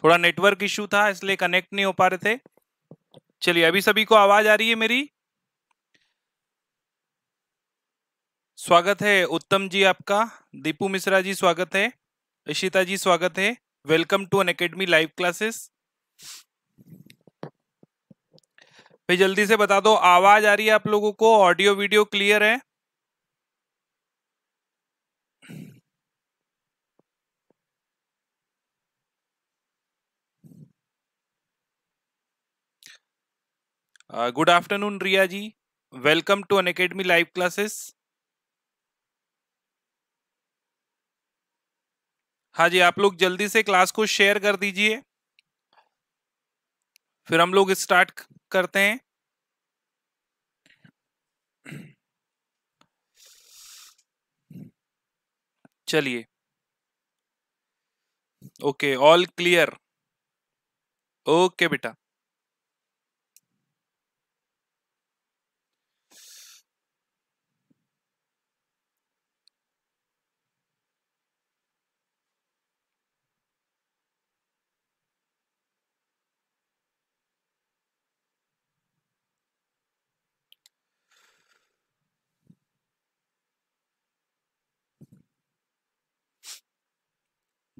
थोड़ा network issue था इसलिए कनेक्ट नहीं हो पा रहे थे। चलिए, अभी सभी को आवाज आ रही है मेरी? स्वागत है उत्तम जी आपका, दीपू मिश्रा जी स्वागत है, इशिता जी स्वागत है। Welcome to Unacademy live classes. भाई जल्दी से बता दो, आवाज आ रही है आप लोगों को? ऑडियो वीडियो क्लियर है? Good afternoon Riya ji, welcome to Unacademy live classes. हाँ जी, आप लोग जल्दी से क्लास को शेयर कर दीजिए, फिर हम लोग स्टार्ट करते हैं। चलिए, ओके, ऑल क्लियर। ओके बेटा।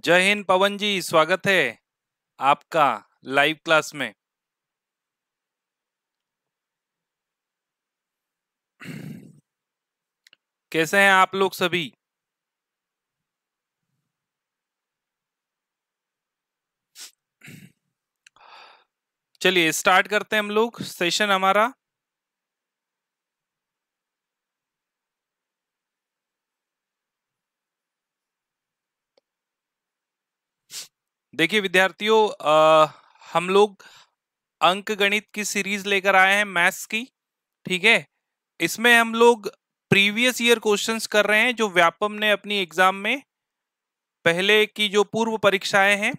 जय हिंद पवन जी, स्वागत है आपका लाइव क्लास में। कैसे हैं आप लोग सभी? चलिए स्टार्ट करते हैं हम लोग सेशन हमारा। देखिए विद्यार्थियों, हम लोग अंक गणित की सीरीज लेकर आए हैं मैथ्स की, ठीक है। इसमें हम लोग प्रीवियस ईयर क्वेश्चंस कर रहे हैं जो व्यापम ने अपनी एग्जाम में पहले की जो पूर्व परीक्षाएं हैं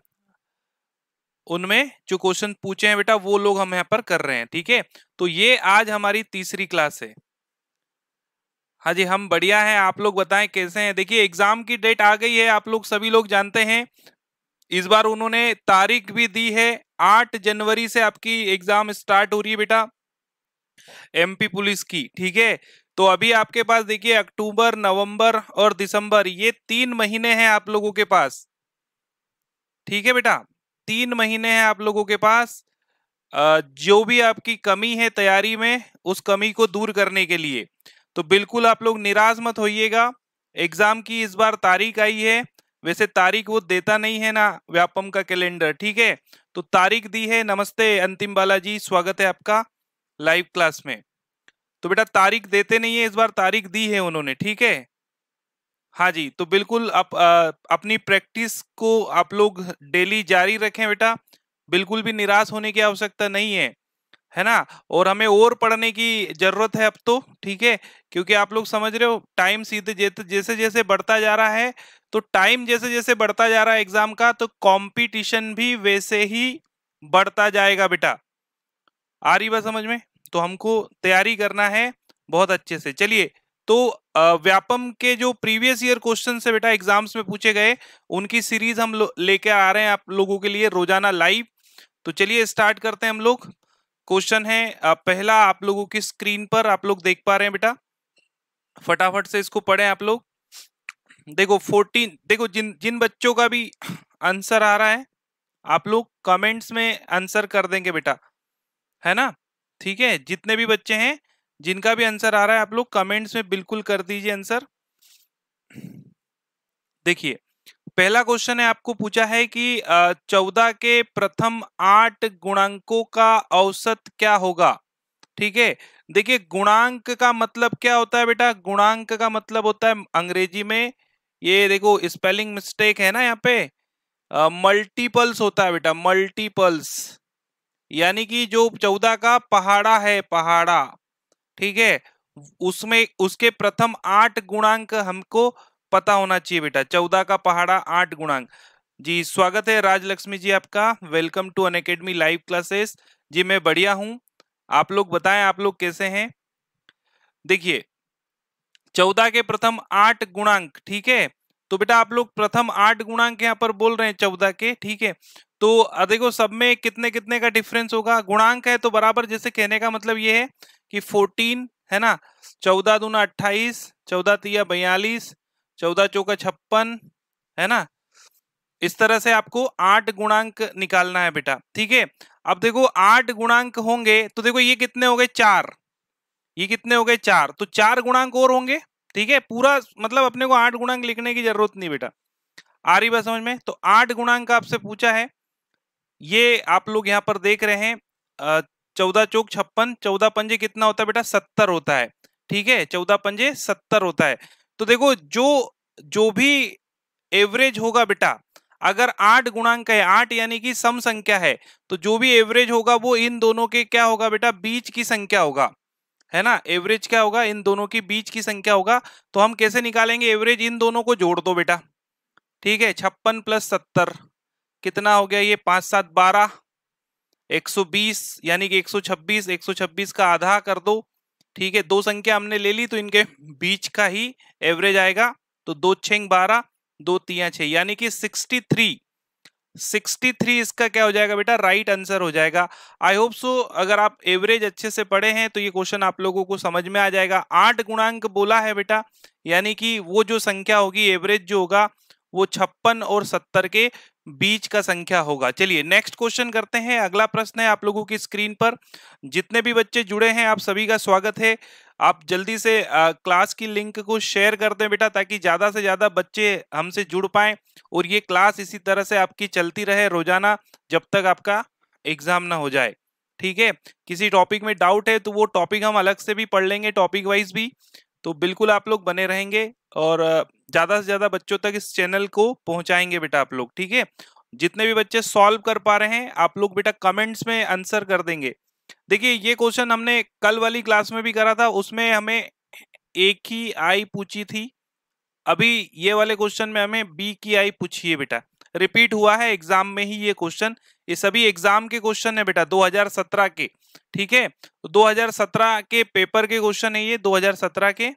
उनमें जो क्वेश्चन पूछे हैं बेटा वो लोग हम यहाँ पर कर रहे हैं, ठीक है। तो ये आज हमारी तीसरी क्लास है। हाँ जी, हम बढ़िया हैं, आप लोग बताएं कैसे हैं। देखिए एग्जाम की डेट आ गई है, आप लोग सभी लोग जानते हैं। इस बार उन्होंने तारीख भी दी है, 8 जनवरी से आपकी एग्जाम स्टार्ट हो रही है बेटा, एमपी पुलिस की, ठीक है। तो अभी आपके पास देखिए अक्टूबर, नवंबर और दिसंबर, ये 3 महीने हैं आप लोगों के पास, ठीक है बेटा। 3 महीने हैं आप लोगों के पास। जो भी आपकी कमी है तैयारी में, उस कमी को दूर करने के लिए तो बिल्कुल आप लोग निराश मत होइएगा। एग्जाम की इस बार तारीख आई है, वैसे तारीख वो देता नहीं है ना व्यापम का कैलेंडर, ठीक है। तो तारीख दी है। नमस्ते अंतिम बालाजी, स्वागत है आपका लाइव क्लास में। तो बेटा तारीख देते नहीं है, इस बार तारीख दी है उन्होंने, ठीक है। हाँ जी, तो बिल्कुल आप अपनी प्रैक्टिस को आप लोग डेली जारी रखें बेटा, बिल्कुल भी निराश होने की आवश्यकता नहीं है ना। और हमें और पढ़ने की जरूरत है अब तो, ठीक है। क्योंकि आप लोग समझ रहे हो टाइम सीधे जैसे जैसे बढ़ता जा रहा है, तो टाइम जैसे जैसे बढ़ता जा रहा है एग्जाम का, तो कंपटीशन भी वैसे ही बढ़ता जाएगा बेटा। आ रही बात समझ में? तो हमको तैयारी करना है बहुत अच्छे से। चलिए, तो व्यापम के जो प्रीवियस ईयर क्वेश्चन से बेटा एग्जाम्स में पूछे गए, उनकी सीरीज हम लेके आ रहे हैं आप लोगों के लिए रोजाना लाइव। तो चलिए स्टार्ट करते हैं हम लोग। क्वेश्चन है पहला, आप लोगों की स्क्रीन पर आप लोग देख पा रहे हैं बेटा, फटाफट से इसको पढ़ें आप लोग। देखो 14, देखो जिन जिन बच्चों का भी आंसर आ रहा है आप लोग कमेंट्स में आंसर कर देंगे बेटा, है ना। ठीक है, जितने भी बच्चे हैं जिनका भी आंसर आ रहा है आप लोग कमेंट्स में बिल्कुल कर दीजिए आंसर। देखिए पहला क्वेश्चन है, आपको पूछा है कि 14 के प्रथम 8 गुणांकों का औसत क्या होगा, ठीक है। देखिए गुणांक का मतलब क्या होता है बेटा, गुणांक का मतलब होता है अंग्रेजी में, ये देखो स्पेलिंग मिस्टेक है ना यहाँ पे, मल्टीपल्स होता है बेटा, मल्टीपल्स। यानी कि जो 14 का पहाड़ा है, पहाड़ा, ठीक है, उसमें उसके प्रथम 8 गुणांक हमको पता होना चाहिए बेटा। 14 का पहाड़ा 8 गुणांक। जी स्वागत है राजलक्ष्मी जी आपका, welcome to Unacademy live classes. जी मैं बढ़िया हूं, आप लोग बताएं आप लोग कैसे हैं। देखिए 14 के प्रथम 8 गुणांक, ठीक है, तो बेटा आप लोग प्रथम 8 गुणांक यहाँ पर बोल रहे हैं 14 के, ठीक है। तो देखो सब में कितने कितने का डिफरेंस होगा, गुणांक है तो बराबर, जैसे कहने का मतलब ये है कि 14 है ना, 14 दूना 28, 14 तिया 42, 14 चौका 56 है ना। इस तरह से आपको 8 गुणांक निकालना है बेटा, ठीक है। अब देखो 8 गुणांक होंगे तो देखो ये कितने हो गए 4, ये कितने हो गए 4, तो 4 गुणांक और होंगे, ठीक है। पूरा मतलब अपने को 8 गुणांक लिखने की जरूरत नहीं बेटा, आ रही बात समझ में। तो 8 गुणांक आपसे पूछा है, ये आप लोग यहाँ पर देख रहे हैं 14 चौक 56, 14 पंजे कितना होता है बेटा 70 होता है, ठीक है। 14 पंजे 70 होता है। तो देखो जो जो भी एवरेज होगा बेटा, अगर 8 गुणांक है, 8 यानी कि सम संख्या है, तो जो भी एवरेज होगा वो इन दोनों के क्या होगा बेटा, बीच की संख्या होगा, है ना। एवरेज क्या होगा, इन दोनों की बीच की संख्या होगा। तो हम कैसे निकालेंगे एवरेज, इन दोनों को जोड़ दो बेटा, ठीक है। 56 + 70 कितना हो गया, ये 5 7 12, 120 यानी कि 126, 126 का आधा कर दो, ठीक है। दो संख्या हमने ले ली तो इनके बीच का ही एवरेज आएगा। तो 2 6 12, 2 3 6 यानी कि 63, 63 इसका क्या हो जाएगा बेटा, राइट आंसर हो जाएगा। आई होप सो अगर आप एवरेज अच्छे से पढ़े हैं तो ये क्वेश्चन आप लोगों को समझ में आ जाएगा। 8 गुणांक बोला है बेटा, यानी कि वो जो संख्या होगी एवरेज जो होगा वो 56 और 70 के बीच का संख्या होगा। चलिए नेक्स्ट क्वेश्चन करते हैं। अगला प्रश्न है आप लोगों की स्क्रीन पर, जितने भी बच्चे जुड़े हैं आप सभी का स्वागत है। आप जल्दी से क्लास की लिंक को शेयर कर दें बेटा, ताकि ज्यादा से ज्यादा बच्चे हमसे जुड़ पाएं और ये क्लास इसी तरह से आपकी चलती रहे रोजाना जब तक आपका एग्जाम ना हो जाए, ठीक है। किसी टॉपिक में डाउट है तो वो टॉपिक हम अलग से भी पढ़ लेंगे, टॉपिक वाइज भी। तो बिल्कुल आप लोग बने रहेंगे और ज्यादा से ज्यादा बच्चों तक इस चैनल को पहुंचाएंगे बेटा आप लोग, ठीक है। जितने भी बच्चे सॉल्व कर पा रहे हैं आप लोग बेटा कमेंट्स में आंसर कर देंगे। देखिए ये क्वेश्चन हमने कल वाली क्लास में भी करा था, उसमें हमें एक ही आई पूछी थी। अभी ये वाले क्वेश्चन में हमें बी की आई पूछी है बेटा, रिपीट हुआ है एग्जाम में ही ये क्वेश्चन। ये सभी एग्जाम के क्वेश्चन है बेटा 2017 के, ठीक है। तो 2017 के पेपर के क्वेश्चन है ये 2017 के।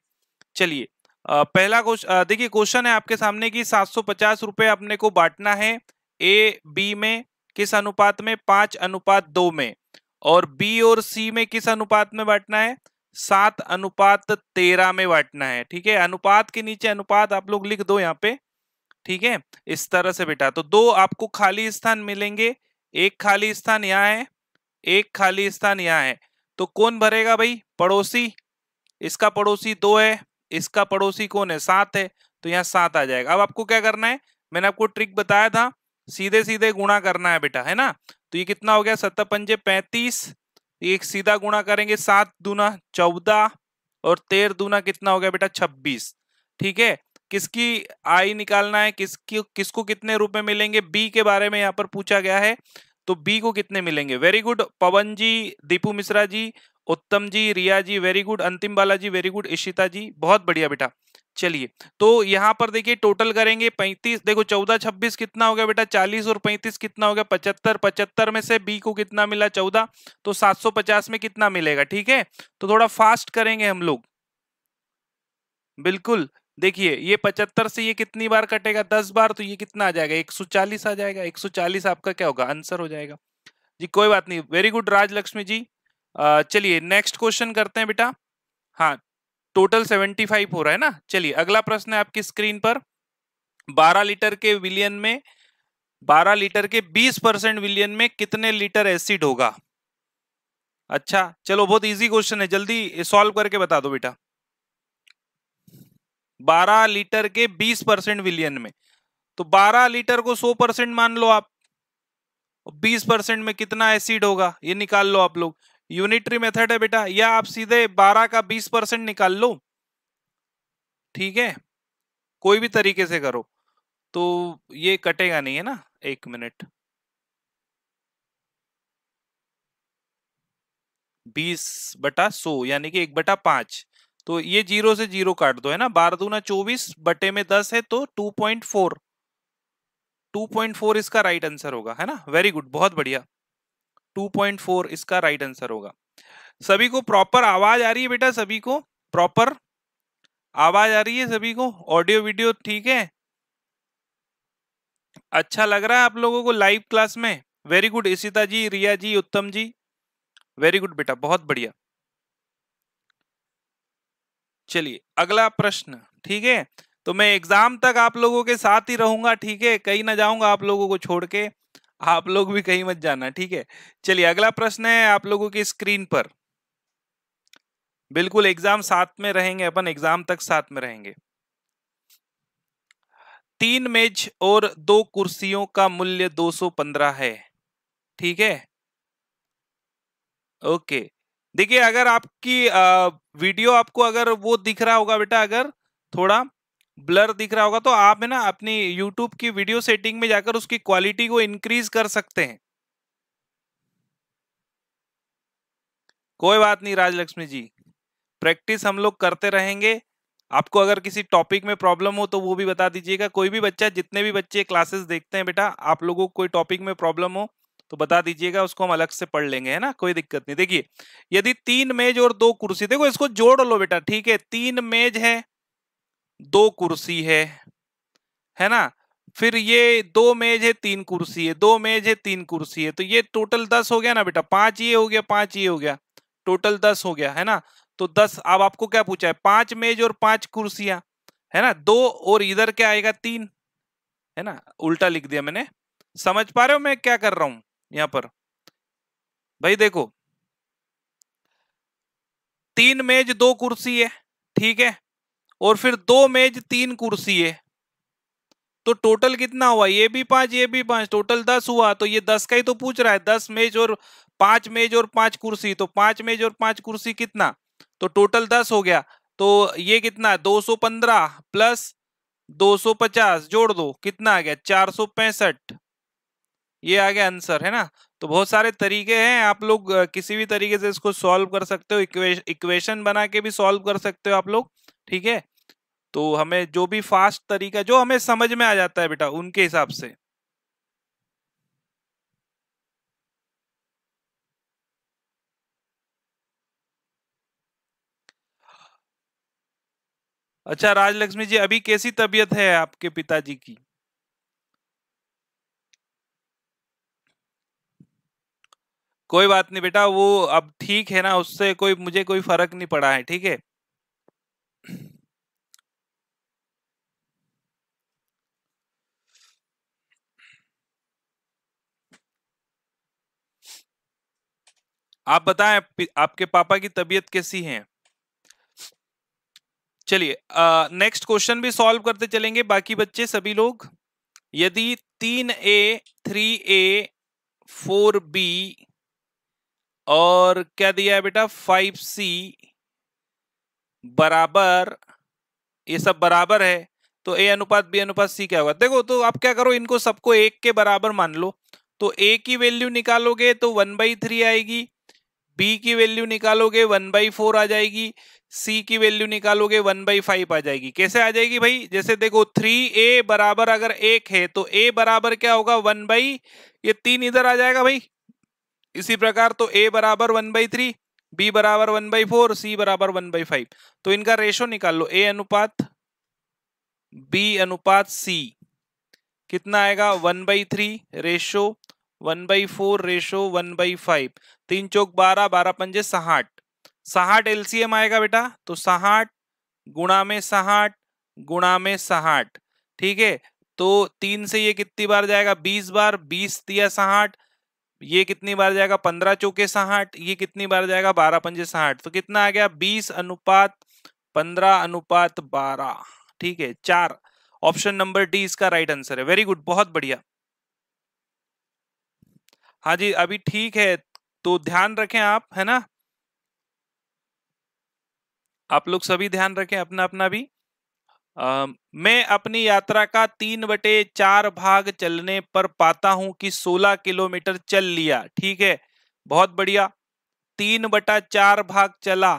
चलिए पहला क्वेश्चन देखिए, क्वेश्चन है आपके सामने की 750 रुपए अपने को बांटना है ए बी में किस अनुपात में, 5:2 में, और बी और सी में किस अनुपात में बांटना है, 7:13 में बांटना है, ठीक है। अनुपात के नीचे अनुपात आप लोग लिख दो यहाँ पे, ठीक है। इस तरह से बेटा तो दो आपको खाली स्थान मिलेंगे, एक खाली स्थान यहाँ है, एक खाली स्थान यहाँ है। तो कौन भरेगा भाई, पड़ोसी। इसका पड़ोसी 2 है, इसका पड़ोसी कौन है 7 है, तो यहाँ 7 आ जाएगा। अब आपको क्या करना है, मैंने आपको ट्रिक बताया था, सीधे सीधे गुणा करना है बेटा, है ना। तो ये कितना हो गया 7 पंजे 35, एक सीधा गुणा करेंगे 7 दूना 14 और 13 दूना कितना हो गया बेटा 26, ठीक है। किसकी आई निकालना है, किसको कितने रुपए मिलेंगे, बी के बारे में यहाँ पर पूछा गया है। तो बी को कितने मिलेंगे, वेरी गुड पवन जी, दीपू मिश्रा जी, उत्तम जी, रिया जी वेरी गुड, अंतिम बालाजी वेरी गुड, इशिता जी बहुत बढ़िया बेटा। चलिए तो यहाँ पर देखिए टोटल करेंगे 35, देखो 14 26 कितना हो गया बेटा 40 और 35 कितना हो गया 75, 75 में से बी को कितना मिला 14, तो 750 में कितना मिलेगा, ठीक है। तो थोड़ा फास्ट करेंगे हम लोग, बिल्कुल। देखिए ये 75 से ये कितनी बार कटेगा 10 बार, तो ये कितना आ जाएगा 140 आ जाएगा, 140 आपका क्या होगा आंसर हो जाएगा जी। कोई बात नहीं, वेरी गुड राजलक्ष्मी जी। चलिए नेक्स्ट क्वेश्चन करते हैं बेटा। हाँ टोटल 75 हो रहा है ना। चलिए अगला प्रश्न है आपकी स्क्रीन पर, 12 लीटर के विलियन में 12 लीटर के 20% विलियन में कितने लीटर एसिड होगा। अच्छा चलो बहुत इजी क्वेश्चन है, जल्दी सॉल्व करके बता दो बेटा। 12 लीटर के 20% विलियन में, तो 12 लीटर को 100% मान लो आप, 20% में कितना एसिड होगा ये निकाल लो आप लोग। यूनिटरी मेथड है बेटा, या आप सीधे 12 का 20% निकाल लो, ठीक है। कोई भी तरीके से करो तो ये कटेगा नहीं है ना। एक मिनट, 20/100 यानी कि 1/5, तो ये 0 से 0 काट दो है ना। 12 दूना 24 बटे में 10 है तो 2.4, 2.4 इसका राइट आंसर होगा, है ना। वेरी गुड बहुत बढ़िया, 2.4 इसका राइट आंसर होगा। सभी को प्रॉपर आवाज आ रही है बेटा, सभी को प्रॉपर आवाज आ रही है, सभी को ऑडियो वीडियो ठीक है। अच्छा लग रहा है आप लोगों को लाइव क्लास में? वेरी गुड इशिता जी, रिया जी, उत्तम जी, वेरी गुड बेटा, बहुत बढ़िया। चलिए अगला प्रश्न, ठीक है। तो मैं एग्जाम तक आप लोगों के साथ ही रहूंगा, ठीक है, कहीं ना जाऊंगा आप लोगों को छोड़ के, आप लोग भी कहीं मत जाना, ठीक है। चलिए अगला प्रश्न है आप लोगों की स्क्रीन पर। बिल्कुल एग्जाम साथ में रहेंगे, अपन एग्जाम तक साथ में रहेंगे। 3 मेज और 2 कुर्सियों का मूल्य 215 है, ठीक है। ओके, देखिए अगर आपकी वीडियो आपको अगर वो दिख रहा होगा बेटा, अगर थोड़ा ब्लर दिख रहा होगा तो आप है ना अपनी YouTube की वीडियो सेटिंग में जाकर उसकी क्वालिटी को इंक्रीज कर सकते हैं। कोई बात नहीं राजलक्ष्मी जी, प्रैक्टिस हम लोग करते रहेंगे। आपको अगर किसी टॉपिक में प्रॉब्लम हो तो वो भी बता दीजिएगा। कोई भी बच्चा, जितने भी बच्चे क्लासेस देखते हैं बेटा, आप लोगों को कोई टॉपिक में प्रॉब्लम हो तो बता दीजिएगा, उसको हम अलग से पढ़ लेंगे, है ना, कोई दिक्कत नहीं। देखिए यदि 3 मेज और 2 कुर्सी, देखो इसको जोड़ लो बेटा, ठीक है, 3 मेज है 2 कुर्सी है ना, फिर ये 2 मेज है 3 कुर्सी है, 2 मेज है 3 कुर्सी है, तो ये टोटल 10 हो गया ना बेटा, 5 ये हो गया, 5 ये हो गया, टोटल 10 हो गया, है ना। तो 10, अब आपको क्या पूछा है, 5 मेज और 5 कुर्सियां, है ना, 2 और इधर क्या आएगा 3, है ना, उल्टा लिख दिया मैंने। समझ पा रहे हो मैं क्या कर रहा हूं यहां पर? भाई देखो 3 मेज 2 कुर्सी है, ठीक है, और फिर 2 मेज 3 कुर्सी है, तो टोटल कितना हुआ, ये भी 5 ये भी 5, टोटल 10 हुआ। तो ये 10 का ही तो पूछ रहा है, 10 मेज और 5 मेज और 5 कुर्सी, तो 5 मेज और 5 कुर्सी कितना, तो टोटल 10 हो गया। तो ये कितना, 215 प्लस 250 जोड़ दो, कितना आ गया, 465, ये आ गया आंसर, है ना। तो बहुत सारे तरीके हैं, आप लोग किसी भी तरीके से इसको सॉल्व कर सकते हो, इक्वेशन बना के भी सॉल्व कर सकते हो आप लोग, ठीक है। तो हमें जो भी फास्ट तरीका जो हमें समझ में आ जाता है बेटा, उनके हिसाब से। अच्छा राजलक्ष्मी जी, अभी कैसी तबीयत है आपके पिताजी की? कोई बात नहीं बेटा, वो अब ठीक है ना, उससे कोई मुझे कोई फर्क नहीं पड़ा है, ठीक है। आप बताएं आपके पापा की तबीयत कैसी है? चलिए नेक्स्ट क्वेश्चन भी सॉल्व करते चलेंगे बाकी बच्चे सभी लोग। यदि 3A 3A 4B और क्या दिया है बेटा 5C बराबर, ये सब बराबर है, तो A अनुपात B अनुपात C क्या होगा? देखो तो आप क्या करो, इनको सबको 1 के बराबर मान लो, तो A की वैल्यू निकालोगे तो 1/3 आएगी, B की वैल्यू निकालोगे 1/4 आ जाएगी, C की वैल्यू निकालोगे 1/5 आ जाएगी। कैसे आ जाएगी भाई? जैसे देखो 3A बराबर अगर 1 है तो A बराबर क्या होगा, 1/, ये 3 इधर आ जाएगा भाई। इसी प्रकार तो A बराबर 1/3, B बराबर 1/4, C बराबर 1/5। तो इनका रेशो निकाल लो, A अनुपात B अनुपात C कितना आएगा, 1/3 रेशो 1/4 रेशो 1/5, 3 चौक 12, 12 पंजे 60, 60 एलसीएम आएगा बेटा, तो 60 गुणा में 60 गुणा में 60, ठीक है। तो 3 से ये कितनी बार जाएगा, 20 बार, 20 दिया 60, ये कितनी बार जाएगा, 15 चौके 60, ये कितनी बार जाएगा, 12 पंजे 60, तो कितना आ गया, 20 अनुपात 15 अनुपात 12, ठीक है। 4, ऑप्शन नंबर डी इसका राइट आंसर है। वेरी गुड, बहुत बढ़िया। हाँ जी अभी ठीक है, तो ध्यान रखें आप, है ना, आप लोग सभी ध्यान रखें अपना अपना भी। मैं अपनी यात्रा का 3/4 भाग चलने पर पाता हूं कि 16 किलोमीटर चल लिया, ठीक है, बहुत बढ़िया। 3/4 भाग चला,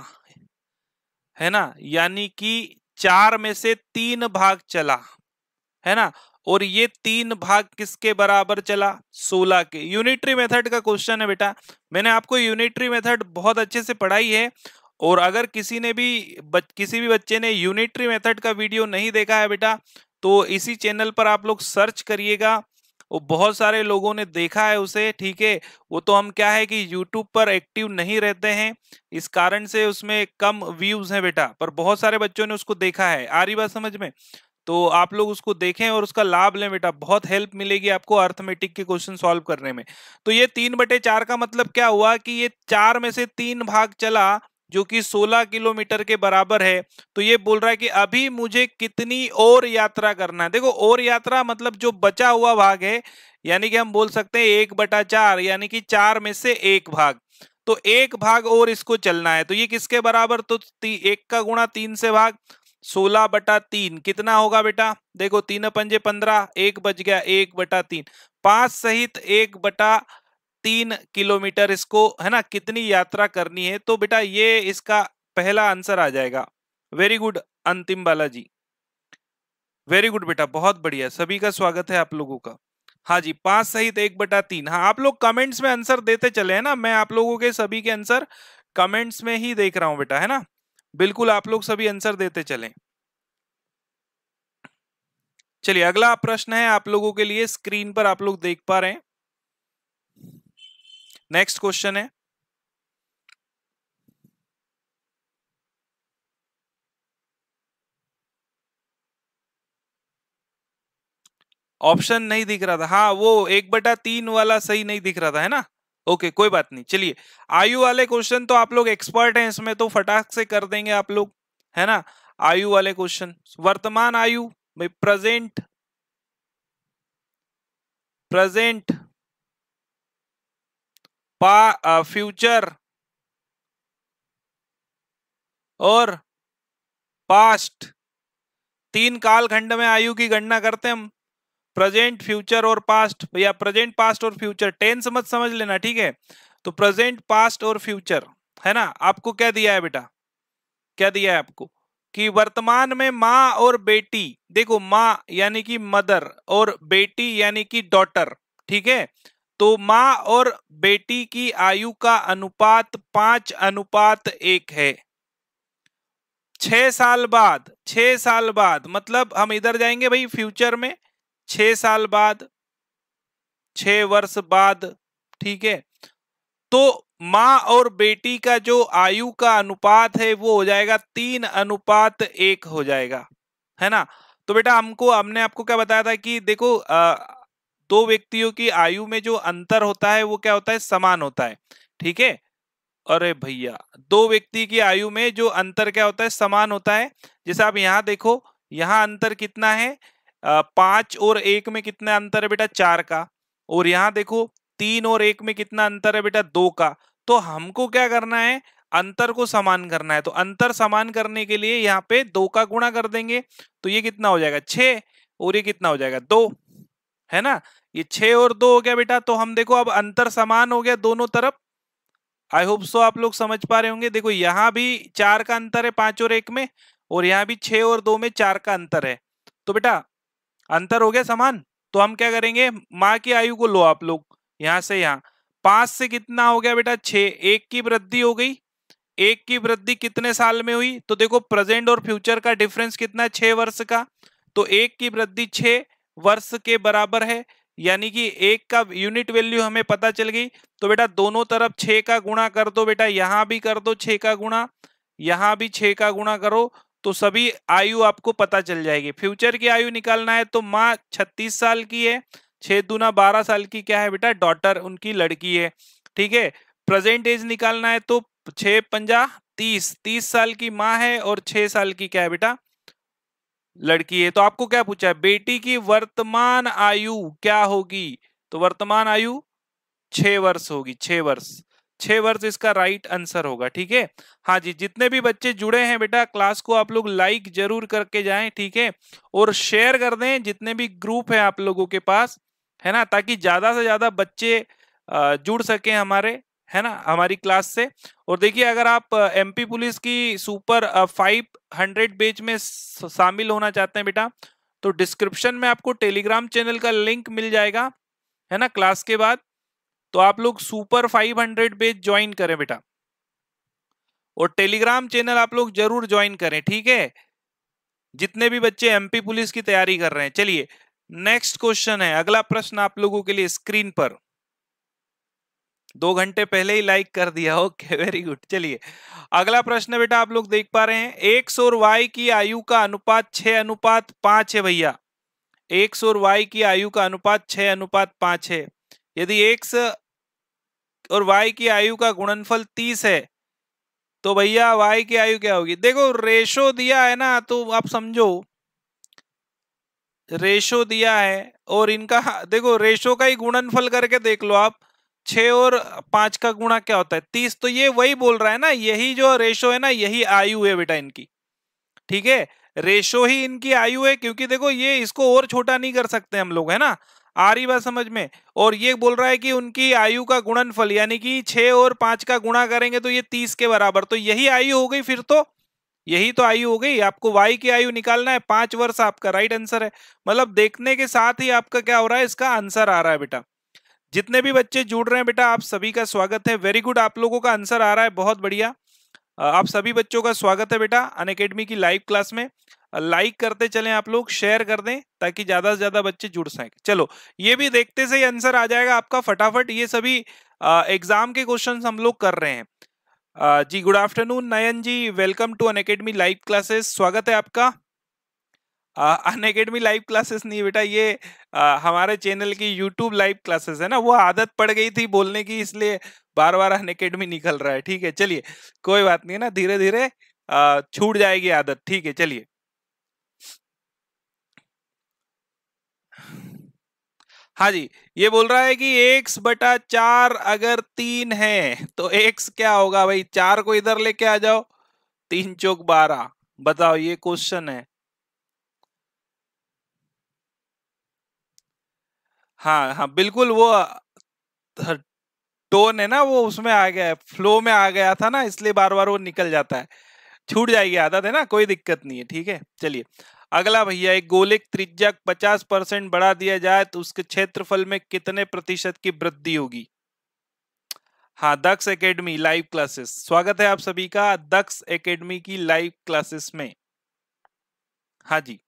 है ना, यानी कि 4 में से 3 भाग चला, है ना, और ये 3 भाग किसके बराबर चला, 16 के। यूनिटरी मेथड का क्वेश्चन है बेटा, मैंने आपको यूनिटरी मेथड बहुत अच्छे से पढ़ाई है, और अगर किसी ने भी किसी भी बच्चे ने यूनिटरी मेथड का वीडियो नहीं देखा है बेटा, तो इसी चैनल पर आप लोग सर्च करिएगा, वो बहुत सारे लोगों ने देखा है उसे, ठीक है। वो तो हम क्या है कि यूट्यूब पर एक्टिव नहीं रहते हैं, इस कारण से उसमें कम व्यूज हैं बेटा, पर बहुत सारे बच्चों ने उसको देखा है। आ रही बात समझ में? तो आप लोग उसको देखें और उसका लाभ लें बेटा, बहुत हेल्प मिलेगी आपको अर्थमेटिक के क्वेश्चन सॉल्व करने में। तो ये 3/4 का मतलब क्या हुआ कि ये 4 में से 3 भाग चला, जो कि 16 किलोमीटर के बराबर है। तो ये बोल रहा है कि अभी मुझे कितनी और यात्रा करना है। देखो और यात्रा मतलब जो बचा हुआ भाग है, यानी कि हम बोल सकते हैं 1/4, यानी कि 4 में से 1 भाग। तो 1 भाग और इसको चलना है, तो ये किसके बराबर? तो 1 का गुणा 3 से भाग, 16/3 कितना होगा बेटा? देखो 3×5 = 15, 1 बच गया, 1/3, 5 सहित 1/3 किलोमीटर इसको, है ना, कितनी यात्रा करनी है। तो बेटा ये इसका पहला आंसर आ जाएगा। वेरी गुड अंतिम बालाजी, वेरी गुड बेटा, बहुत बढ़िया, सभी का स्वागत है आप लोगों का। हाँ जी, 5 सहित 1/3। हाँ, आप लोग कमेंट्स में आंसर देते चले, है ना, मैं आप लोगों के सभी के आंसर कमेंट्स में ही देख रहा हूं बेटा, है ना, बिल्कुल आप लोग सभी आंसर देते चलें। चलिए अगला प्रश्न है आप लोगों के लिए, स्क्रीन पर आप लोग देख पा रहे हैं। नेक्स्ट क्वेश्चन है, ऑप्शन नहीं दिख रहा था, हाँ वो 1/3 वाला सही नहीं दिख रहा था, है ना। ओके कोई बात नहीं, चलिए आयु वाले क्वेश्चन तो आप लोग एक्सपर्ट हैं इसमें, तो फटाक से कर देंगे आप लोग, है ना। आयु वाले क्वेश्चन, वर्तमान आयु भाई, प्रेजेंट, प्रेजेंट, फ्यूचर और पास्ट, 3 कालखंड में आयु की गणना करते हैं हम, प्रेजेंट, फ्यूचर और पास्ट, या प्रेजेंट, पास्ट और फ्यूचर, टेंस मत समझ लेना, ठीक है। तो प्रेजेंट, पास्ट और फ्यूचर, है ना। आपको क्या दिया है बेटा, क्या दिया है आपको कि वर्तमान में माँ और बेटी, देखो माँ यानी कि मदर और बेटी यानी कि डॉटर, ठीक है। तो माँ और बेटी की आयु का अनुपात 5:1 है। 6 साल बाद, 6 साल बाद मतलब हम इधर जाएंगे भाई फ्यूचर में, 6 साल बाद, 6 वर्ष बाद, ठीक है। तो माँ और बेटी का जो आयु का अनुपात है वो हो जाएगा 3:1 हो जाएगा, है ना। तो बेटा हमने आपको क्या बताया था कि देखो दो व्यक्तियों की आयु में जो अंतर होता है वो क्या होता है, समान होता है, ठीक है। अरे भैया, दो व्यक्ति की आयु में जो अंतर क्या होता है, समान होता है। जैसे आप यहाँ देखो, यहाँ अंतर कितना है, 5 और 1 में कितना अंतर है बेटा, 4 का। और यहाँ देखो 3 और 1 में कितना अंतर है बेटा, 2 का। तो हमको क्या करना है, अंतर को समान करना है। तो अंतर समान करने के लिए यहाँ पे 2 का गुणा कर देंगे, तो ये कितना हो जाएगा, 6, और ये कितना हो जाएगा, 2, है ना। ये 6 और 2 हो गया बेटा। तो हम देखो अब अंतर समान हो गया दोनों तरफ। आई होप सो आप लोग समझ पा रहे होंगे। देखो यहाँ भी 4 का अंतर है 5 और 1 में, और यहाँ भी 6 और 2 में 4 का अंतर है। तो बेटा अंतर हो गया समान। तो हम क्या करेंगे, माँ की आयु को लो आप लोग, यहाँ से यहाँ 5 से कितना हो गया बेटा, 6, 1 की वृद्धि हो गई। 1 की वृद्धि कितने साल में हुई, तो देखो प्रेजेंट और फ्यूचर का डिफरेंस कितना है, 6 वर्ष का। तो 1 की वृद्धि 6 वर्ष के बराबर है, यानी कि 1 का यूनिट वैल्यू हमें पता चल गई। तो बेटा दोनों तरफ 6 का गुणा कर दो बेटा, यहां भी कर दो 6 का गुणा, यहां भी 6 का गुणा करो, तो सभी आयु आपको पता चल जाएगी। फ्यूचर की आयु निकालना है तो माँ 36 साल की है, 6 दूना 12 साल की क्या है बेटा, डॉटर उनकी लड़की है, ठीक है। प्रेजेंट एज निकालना है तो 6×5 = 30, 30 साल की माँ है और 6 साल की क्या है बेटा, लड़की है। तो आपको क्या पूछा है, बेटी की वर्तमान आयु क्या होगी, तो वर्तमान आयु 6 वर्ष होगी, 6 वर्ष, 6 वर्ष इसका राइट आंसर होगा, ठीक है। हाँ जी, जितने भी बच्चे जुड़े हैं बेटा क्लास को आप लोग लाइक जरूर करके जाएं, ठीक है। और शेयर कर दें जितने भी ग्रुप है आप लोगों के पास, है ना, ताकि ज्यादा से ज्यादा बच्चे जुड़ सके हमारे, है ना, हमारी क्लास से। और देखिए अगर आप एमपी पुलिस की सुपर 500 बैच में शामिल होना चाहते हैं बेटा, तो डिस्क्रिप्शन में आपको टेलीग्राम चैनल का लिंक मिल जाएगा, है ना, क्लास के बाद। तो आप लोग सुपर 500 बैच ज्वाइन करें बेटा, और टेलीग्राम चैनल आप लोग जरूर ज्वाइन करें, ठीक है, जितने भी बच्चे एमपी पुलिस की तैयारी कर रहे हैं। चलिए नेक्स्ट क्वेश्चन है, अगला प्रश्न आप लोगों के लिए स्क्रीन पर। 2 घंटे पहले ही लाइक कर दिया, ओके वेरी गुड। चलिए अगला प्रश्न बेटा, आप लोग देख पा रहे हैं, एक्स और वाई की आयु का अनुपात 6:5 है भैया। एक्स और वाई की आयु का अनुपात 6:5 है। यदि एक्स और वाई की आयु का गुणनफल 30 है तो भैया वाई की आयु क्या होगी? देखो रेशो दिया है ना, तो आप समझो रेशो दिया है और इनका देखो रेशो का ही गुणनफल करके देख लो आप। 6 और 5 का गुणा क्या होता है? 30। तो ये वही बोल रहा है ना, यही जो रेशो है ना, यही आयु है बेटा इनकी। ठीक है, रेशो ही इनकी आयु है, क्योंकि देखो ये इसको और छोटा नहीं कर सकते हम लोग, है ना? आ रही बात समझ में? और ये बोल रहा है कि उनकी आयु का गुणनफल, यानी कि 6 और 5 का गुणा करेंगे तो ये 30 के बराबर, तो यही आयु हो गई। फिर तो यही तो आयु हो गई। आपको वाई की आयु निकालना है, 5 वर्ष आपका राइट आंसर है। मतलब देखने के साथ ही आपका क्या हो रहा है, इसका आंसर आ रहा है बेटा। जितने भी बच्चे जुड़ रहे हैं बेटा, आप सभी का स्वागत है। वेरी गुड, आप लोगों का आंसर आ रहा है, बहुत बढ़िया। आप सभी बच्चों का स्वागत है बेटा अनअकैडमी की लाइव क्लास में। लाइक करते चलें आप लोग, शेयर कर दें ताकि ज्यादा से ज्यादा बच्चे जुड़ सकें। चलो ये भी देखते से ही आंसर आ जाएगा आपका फटाफट। ये सभी एग्जाम के क्वेश्चन हम लोग कर रहे हैं। जी good afternoon Nayan ji, welcome to Unacademy live classes, स्वागत है आपका। अनअकैडमी लाइव क्लासेस नहीं बेटा, ये हमारे चैनल की यूट्यूब लाइव क्लासेस है ना, वो आदत पड़ गई थी बोलने की, इसलिए बार बार अनअकैडमी निकल रहा है। ठीक है चलिए, कोई बात नहीं है ना, धीरे धीरे छूट जाएगी आदत। ठीक है चलिए, हाँ जी, ये बोल रहा है कि x/4 अगर 3 है तो x क्या होगा भाई? 4 को इधर लेके आ जाओ, 3 चौक 12। बताओ, ये क्वेश्चन है। हाँ हाँ बिल्कुल, वो टोन है ना, वो उसमें आ गया है, फ्लो में आ गया था ना, इसलिए बार बार वो निकल जाता है। छूट जाएगी, आदत है ना, कोई दिक्कत नहीं है। ठीक है चलिए, अगला भैया, एक गोले की त्रिज्या 50% बढ़ा दिया जाए तो उसके क्षेत्रफल में कितने प्रतिशत की वृद्धि होगी? हाँ, दक्ष एकेडमी लाइव क्लासेस, स्वागत है आप सभी का दक्ष एकेडमी की लाइव क्लासेस में। हाँ जी,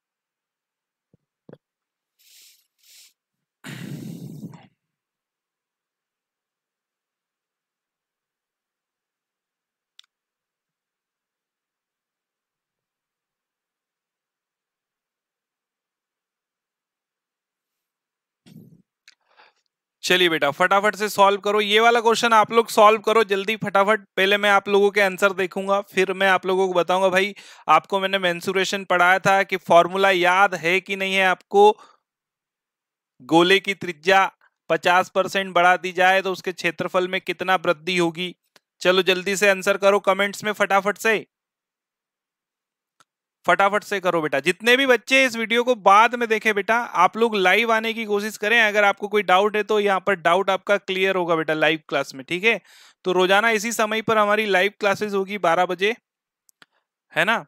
चलिए बेटा फटाफट से सॉल्व करो ये वाला क्वेश्चन। आप लोग सॉल्व करो जल्दी फटाफट, पहले मैं आप लोगों के आंसर देखूंगा, फिर मैं आप लोगों को बताऊंगा। भाई आपको मैंने मेंसुरेशन पढ़ाया था कि फॉर्मूला याद है कि नहीं है आपको? गोले की त्रिज्या 50% बढ़ा दी जाए तो उसके क्षेत्रफल में कितना वृद्धि होगी? चलो जल्दी से आंसर करो कमेंट्स में, फटाफट से, फटाफट से करो बेटा। जितने भी बच्चे इस वीडियो को बाद में देखें बेटा, आप लोग लाइव आने की कोशिश करें। अगर आपको कोई डाउट है तो यहाँ पर डाउट आपका क्लियर होगा बेटा लाइव क्लास में। ठीक है, तो रोजाना इसी समय पर हमारी लाइव क्लासेस होगी 12 बजे, है ना?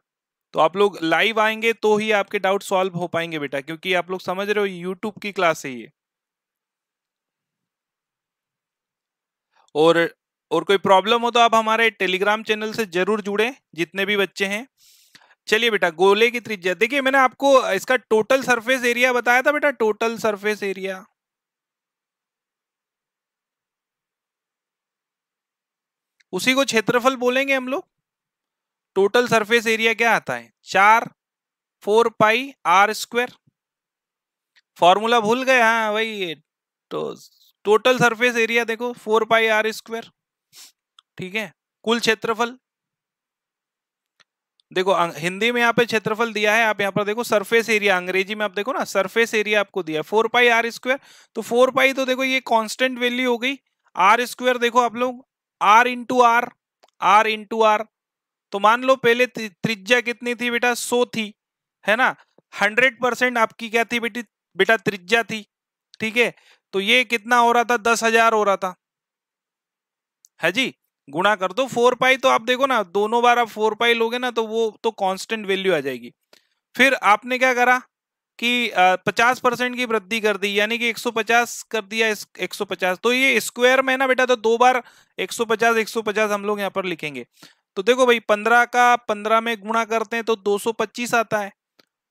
तो आप लोग लाइव आएंगे तो ही आपके डाउट सॉल्व हो पाएंगे बेटा, क्योंकि आप लोग समझ रहे हो यूट्यूब की क्लास है ये। और और कोई प्रॉब्लम हो तो आप हमारे टेलीग्राम चैनल से जरूर जुड़े, जितने भी बच्चे हैं। चलिए बेटा, गोले की त्रिज्या देखिए, मैंने आपको इसका टोटल सरफेस एरिया बताया था बेटा, टोटल सरफेस एरिया, उसी को क्षेत्रफल बोलेंगे हम लोग। टोटल सरफेस एरिया क्या आता है? 4 4 पाई r²। फॉर्मूला भूल गए? हाँ वही तो, टोटल सरफेस एरिया देखो 4 पाई r²। ठीक है, कुल क्षेत्रफल देखो, हिंदी में यहाँ पे क्षेत्रफल दिया है, आप यहाँ पर देखो सरफेस एरिया, अंग्रेजी में आप देखो ना सरफेस एरिया आपको दिया है 4 पाई r²। तो 4 पाई तो देखो ये कांस्टेंट वैल्यू हो गई। r² देखो आप लोग, r इंटू आर। तो मान लो पहले त्रिज्या कितनी थी बेटा? 100 थी, है ना? 100% आपकी क्या थी बेटी? बेटा त्रिज्या थी। ठीक है, तो ये कितना हो रहा था? 10,000 हो रहा था, है जी? गुणा कर दो 4 पाई, तो आप देखो ना, दोनों बार आप 4 पाई लोगे ना तो वो तो कांस्टेंट वैल्यू आ जाएगी। फिर आपने क्या करा कि 50% की वृद्धि कर दी, यानी कि 150 कर दिया। 150 तो ये स्क्वायर में है ना बेटा, तो दो बार 150 150 हम लोग यहाँ पर लिखेंगे। तो देखो भाई, 15 का 15 में गुणा करते हैं तो 225 आता है,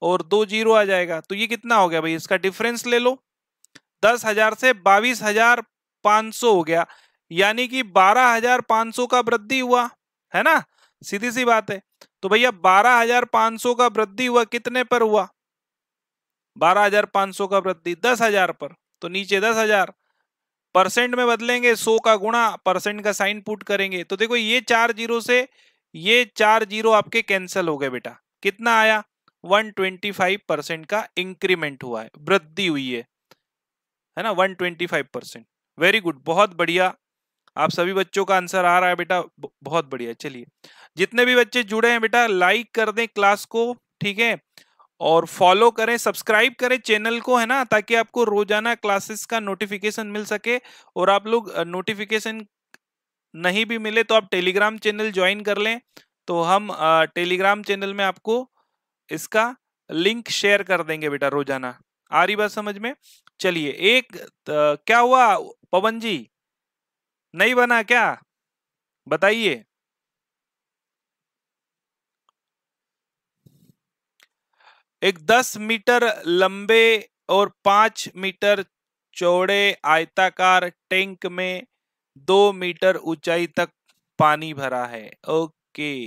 और 2 जीरो आ जाएगा, तो ये कितना हो गया भाई, इसका डिफरेंस ले लो, 10,000 से 22,500 हो गया, यानी कि 12,500 का वृद्धि हुआ, है ना, सीधी सी बात है। तो भैया 12,500 का वृद्धि हुआ, कितने पर हुआ, 12,500 का वृद्धि 10,000 पर, तो नीचे 10,000, परसेंट में बदलेंगे, 100 का गुणा, परसेंट का साइन पुट करेंगे, तो देखो ये 4 जीरो से ये 4 जीरो आपके कैंसिल हो गए बेटा, कितना आया, 125% का इंक्रीमेंट हुआ है, वृद्धि हुई है ना, 125%। वेरी गुड, बहुत बढ़िया, आप सभी बच्चों का आंसर आ रहा है बेटा, बहुत बढ़िया। चलिए, जितने भी बच्चे जुड़े हैं बेटा लाइक कर दें क्लास को, ठीक है, और फॉलो करें, सब्सक्राइब करें चैनल को, है ना, ताकि आपको रोजाना क्लासेस का नोटिफिकेशन मिल सके। और आप लोग नोटिफिकेशन नहीं भी मिले तो आप टेलीग्राम चैनल ज्वाइन कर लें, तो हम टेलीग्राम चैनल में आपको इसका लिंक शेयर कर देंगे बेटा रोजाना। आ रही बात समझ में? चलिए, एक क्या हुआ पवन जी, नहीं बना क्या, बताइए। एक 10 मीटर लंबे और 5 मीटर चौड़े आयताकार टैंक में 2 मीटर ऊंचाई तक पानी भरा है। ओके,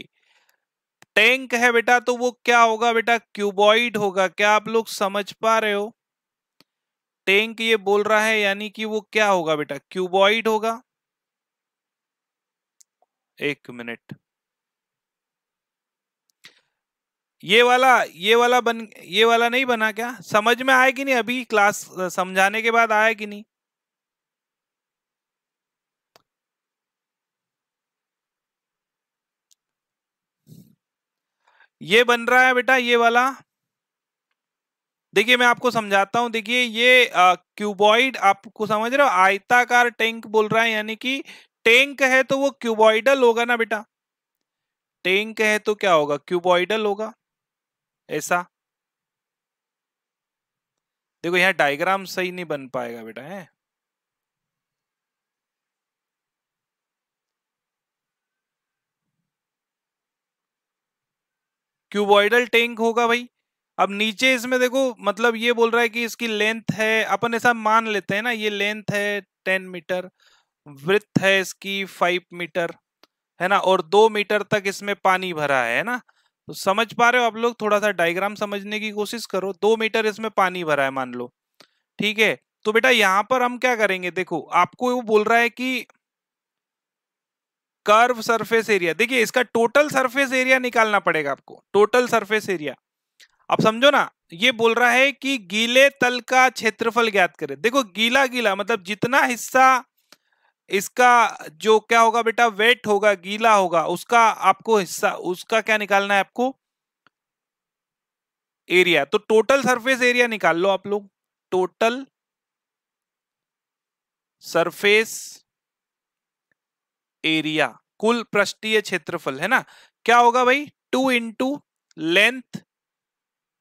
टैंक है बेटा, तो वो क्या होगा बेटा, क्यूबॉइड होगा, क्या आप लोग समझ पा रहे हो? टैंक ये बोल रहा है, यानी कि वो क्या होगा बेटा, क्यूबॉइड होगा। एक मिनट, ये वाला नहीं बना क्या, समझ में आया कि नहीं, अभी क्लास समझाने के बाद आया कि नहीं? ये बन रहा है बेटा, ये वाला, देखिए मैं आपको समझाता हूं, देखिए ये क्यूबॉइड, आपको समझ रहे हो, आयताकार टैंक बोल रहा है, यानी कि टैंक है तो वो क्यूबॉइडल होगा ना बेटा, टैंक है तो क्या होगा, क्यूबॉइडल होगा, ऐसा। देखो यहाँ डायग्राम सही नहीं बन पाएगा बेटा, है, क्यूबॉइडल टैंक होगा भाई। अब नीचे इसमें देखो, मतलब ये बोल रहा है कि इसकी लेंथ है, अपन ऐसा मान लेते हैं ना, ये लेंथ है 10 मीटर, विड्थ है इसकी 5 मीटर, है ना, और 2 मीटर तक इसमें पानी भरा है ना। तो समझ पा रहे हो आप लोग, थोड़ा सा डायग्राम समझने की कोशिश करो, 2 मीटर इसमें पानी भरा है मान लो, ठीक है। तो बेटा यहां पर हम क्या करेंगे, देखो आपको वो बोल रहा है कि कर्व सरफेस एरिया, देखिए इसका टोटल सरफेस एरिया निकालना पड़ेगा आपको, टोटल सरफेस एरिया। अब समझो ना, ये बोल रहा है कि गीले तल का क्षेत्रफल ज्ञात करें। देखो गीला गीला मतलब जितना हिस्सा इसका जो क्या होगा बेटा, वेट होगा, गीला होगा, उसका आपको हिस्सा, उसका क्या निकालना है आपको, एरिया। तो टोटल सरफेस एरिया निकाल लो आप लोग, टोटल सरफेस एरिया, कुल पृष्ठीय क्षेत्रफल, है ना, क्या होगा भाई, 2 into length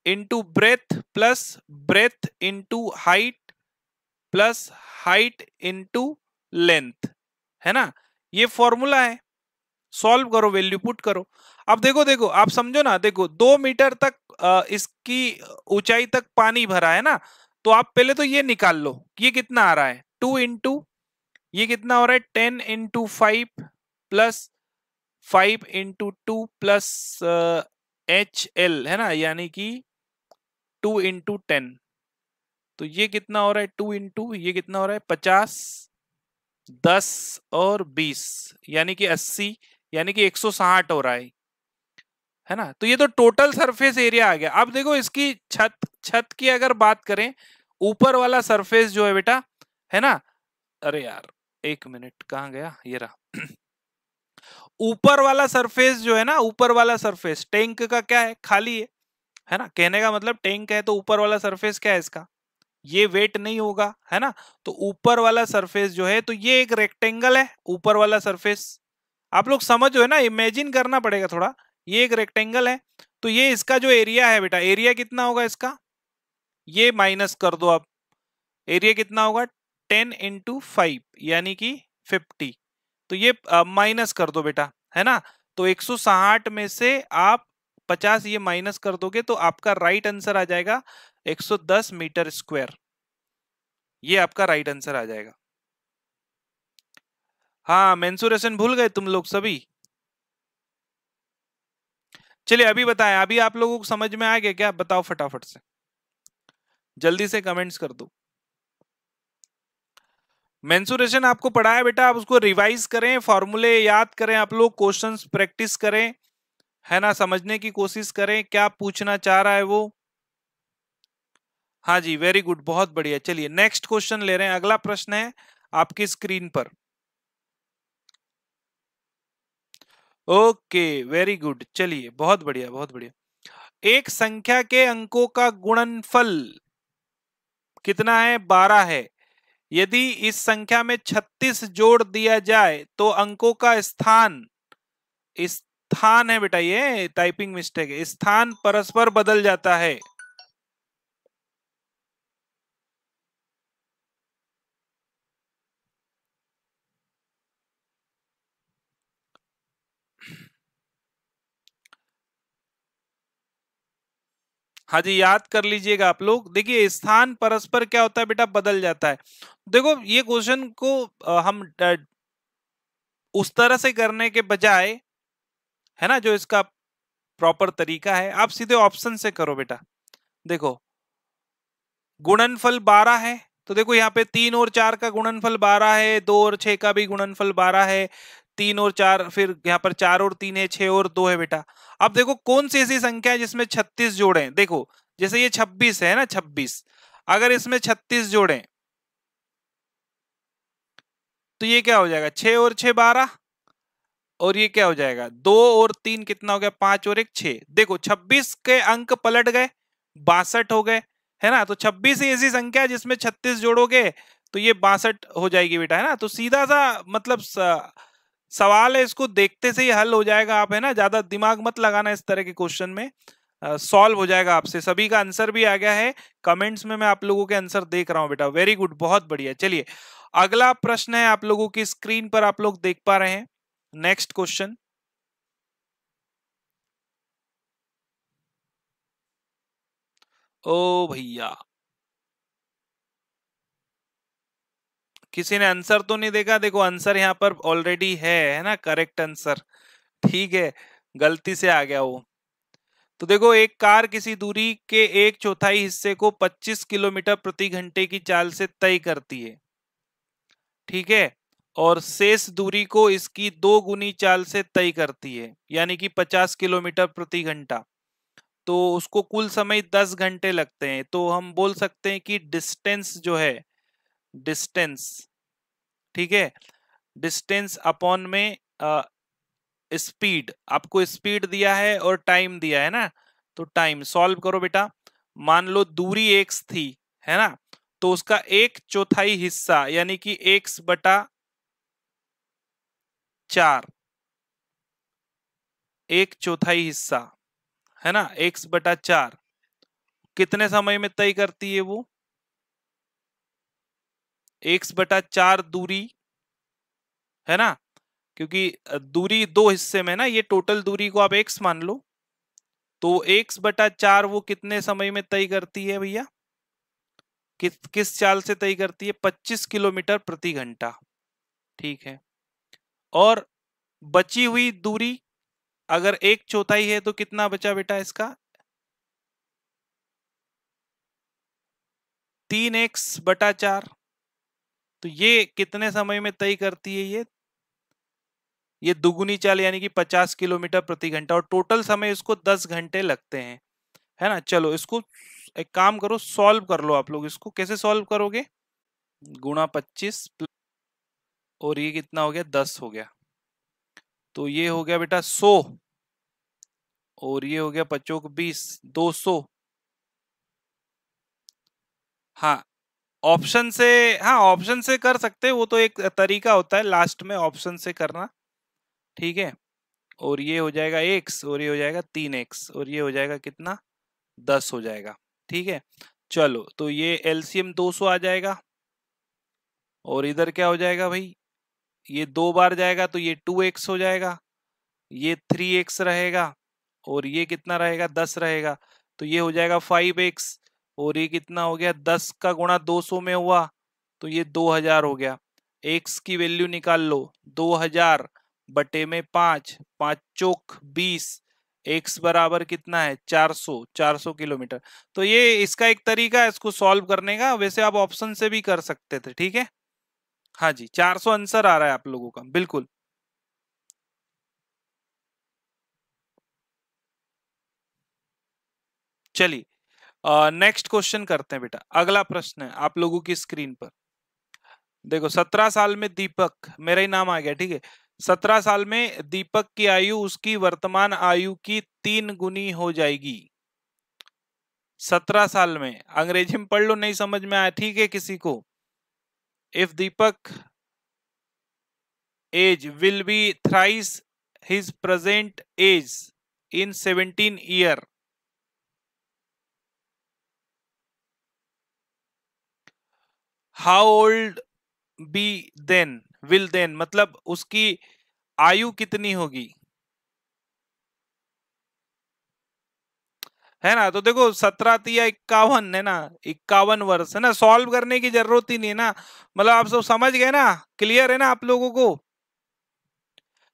into breadth plus breadth into height plus height into length, है ना, ये फॉर्मूला है। सॉल्व करो, वैल्यू पुट करो। अब देखो देखो आप समझो ना, देखो 2 मीटर तक इसकी ऊंचाई तक पानी भरा है ना, तो आप पहले तो ये निकाल लो, ये कितना आ रहा है, 2 इंटू ये कितना हो रहा है, 10 into 5 plus 5 into 2 plus HL, है ना, यानी कि 2 इंटू 10, तो ये कितना हो रहा है, 2 इंटू ये कितना हो रहा है, 50, 10 और 20, यानी कि 80, यानी कि 160 हो रहा है ना। तो ये तो टोटल सरफेस एरिया आ गया। अब देखो इसकी छत, छत की अगर बात करें, ऊपर वाला सरफेस जो है बेटा, है ना, अरे यार एक मिनट, कहाँ गया, ये रहा ऊपर वाला सरफेस जो है ना, ऊपर वाला सरफेस टैंक का क्या है, खाली है ना, कहने का मतलब टैंक है तो ऊपर वाला सरफेस क्या है इसका, ये वेट नहीं होगा, है ना। तो ऊपर वाला सरफेस जो है, तो ये एक रेक्टेंगल है, ऊपर वाला सरफेस, आप लोग समझो, है ना, इमेजिन करना पड़ेगा थोड़ा, ये एक रेक्टेंगल है, तो ये इसका जो एरिया है बेटा, एरिया कितना होगा इसका, ये माइनस कर दो आप, एरिया कितना होगा, 10 इंटू 5 यानी कि 50, तो ये माइनस कर दो बेटा, है ना। तो 160 में से आप 50 ये माइनस कर दोगे तो आपका राइट आंसर आ जाएगा 110 मीटर स्क्वायर। ये आपका राइट आंसर आ जाएगा। हाँ, मेंसुरेशन भूल गए तुम लोग सभी। चलिए अभी बताएं, अभी आप लोगों को समझ में आ गया क्या? बताओ फटाफट से, जल्दी से कमेंट्स कर दो। मेंसुरेशन आपको पढ़ाया बेटा, आप उसको रिवाइज करें, फॉर्मूले याद करें, आप लोग क्वेश्चंस प्रैक्टिस करें, है ना, समझने की कोशिश करें क्या पूछना चाह रहा है वो। हाँ जी, वेरी गुड, बहुत बढ़िया। चलिए नेक्स्ट क्वेश्चन ले रहे हैं, अगला प्रश्न है आपकी स्क्रीन पर। ओके, वेरी गुड, चलिए बहुत बढ़िया बहुत बढ़िया। एक संख्या के अंकों का गुणनफल कितना है? 12 है। यदि इस संख्या में 36 जोड़ दिया जाए तो अंकों का स्थान, स्थान है बेटा, ये टाइपिंग मिस्टेक है, स्थान परस्पर बदल जाता है। हाँ जी, याद कर लीजिएगा आप लोग। देखिए स्थान परस्पर क्या होता है बेटा? बदल जाता है। देखो ये क्वेश्चन को हम उस तरह से करने के बजाय, है ना, जो इसका प्रॉपर तरीका है, आप सीधे ऑप्शन से करो बेटा। देखो गुणनफल 12 है, तो देखो यहाँ पे 3 और 4 का गुणनफल 12 है, 2 और 6 का भी गुणनफल 12 है, 3 और 4, फिर यहाँ पर 4 और 3 है, 6 और 2 है बेटा। अब देखो कौन सी ऐसी संख्या है जिसमें 36 जोड़े हैं? देखो जैसे ये 26 है ना, 26, अगर इसमें 36 जोड़े तो ये क्या हो जाएगा? 6 और 6 12, और ये क्या हो जाएगा? 2 और 3 कितना हो गया? 5 और 1 6। देखो 26 के अंक पलट गए, 62 हो गए, है ना। तो 26 ही ऐसी संख्या है जिसमें 36 जोड़ोगे तो ये 62 हो जाएगी बेटा, है ना। तो सीधा सा मतलब सवाल है, इसको देखते से ही हल हो जाएगा। आप, है ना, ज्यादा दिमाग मत लगाना इस तरह के क्वेश्चन में, सॉल्व हो जाएगा आपसे। सभी का आंसर भी आ गया है कमेंट्स में, मैं आप लोगों के आंसर देख रहा हूं बेटा, वेरी गुड, बहुत बढ़िया। चलिए अगला प्रश्न है आप लोगों की स्क्रीन पर, आप लोग देख पा रहे हैं। Next question. ओ भैया, किसी ने आंसर तो नहीं देखा? देखो आंसर यहाँ पर ऑलरेडी है ना, करेक्ट आंसर, ठीक है, गलती से आ गया वो। तो देखो एक कार किसी दूरी के एक चौथाई हिस्से को 25 किलोमीटर प्रति घंटे की चाल से तय करती है, ठीक है, और शेष दूरी को इसकी 2 गुनी चाल से तय करती है, यानी कि 50 किलोमीटर प्रति घंटा। तो उसको कुल समय 10 घंटे लगते हैं। तो हम बोल सकते हैं कि डिस्टेंस जो है, डिस्टेंस, ठीक है, डिस्टेंस अपॉन में स्पीड, आपको स्पीड दिया है और टाइम दिया है ना, तो टाइम सॉल्व करो बेटा। मान लो दूरी x थी, है ना, तो उसका एक चौथाई हिस्सा यानी कि x बटा 4, एक चौथाई हिस्सा, है ना, x बटा 4 कितने समय में तय करती है वो? x बटा 4 दूरी, है ना, क्योंकि दूरी दो हिस्से में ना, ये टोटल दूरी को आप x मान लो, तो x बटा 4 वो कितने समय में तय करती है भैया? किस चाल से तय करती है? 25 किलोमीटर प्रति घंटा, ठीक है। और बची हुई दूरी अगर एक चौथाई है तो कितना बचा बेटा इसका? 3x/4। तो ये कितने समय में तय करती है? ये दुगुनी चाल यानी कि 50 किलोमीटर प्रति घंटा, और टोटल समय इसको 10 घंटे लगते हैं, है ना। चलो इसको एक काम करो, सॉल्व कर लो आप लोग। इसको कैसे सॉल्व करोगे? गुणा 25 और ये कितना हो गया? 10 हो गया, तो ये हो गया बेटा 100, और ये हो गया 25 20, 200। हाँ ऑप्शन से, हाँ ऑप्शन से कर सकते हैं, वो तो एक तरीका होता है लास्ट में ऑप्शन से करना, ठीक है। और ये हो जाएगा x, और ये हो जाएगा 3x, और ये हो जाएगा कितना? 10 हो जाएगा, ठीक है। चलो तो ये एलसीएम 200 आ जाएगा, और इधर क्या हो जाएगा भाई? ये 2 बार जाएगा तो ये 2x हो जाएगा, ये 3x रहेगा, और ये कितना रहेगा 10 रहेगा, तो ये हो जाएगा 5x, और ये कितना हो गया 10 का गुणा 200 में हुआ तो ये 2000 हो गया। x की वैल्यू निकाल लो, 2000 बटे में 5, 5 चौक 20, x बराबर कितना है 400, 400 किलोमीटर। तो ये इसका एक तरीका है इसको सॉल्व करने का, वैसे आप ऑप्शन से भी कर सकते थे, ठीक है। हाँ जी 400 आंसर आ रहा है आप लोगों का, बिल्कुल। चलिए नेक्स्ट क्वेश्चन करते हैं बेटा। अगला प्रश्न है आप लोगों की स्क्रीन पर, देखो 17 साल में दीपक, मेरा ही नाम आ गया, ठीक है। 17 साल में दीपक की आयु उसकी वर्तमान आयु की 3 गुनी हो जाएगी। 17 साल में, अंग्रेजी में पढ़ लो, नहीं समझ में आया ठीक है किसी को। If Deepak age will be thrice his present age in 17 year, how old be then, will then मतलब उसकी आयु कितनी होगी, है ना। तो देखो 17 या 51 है ना, 51 वर्ष है ना, सॉल्व करने की जरूरत ही नहीं है ना, मतलब आप सब समझ गए ना, क्लियर है ना आप लोगों को।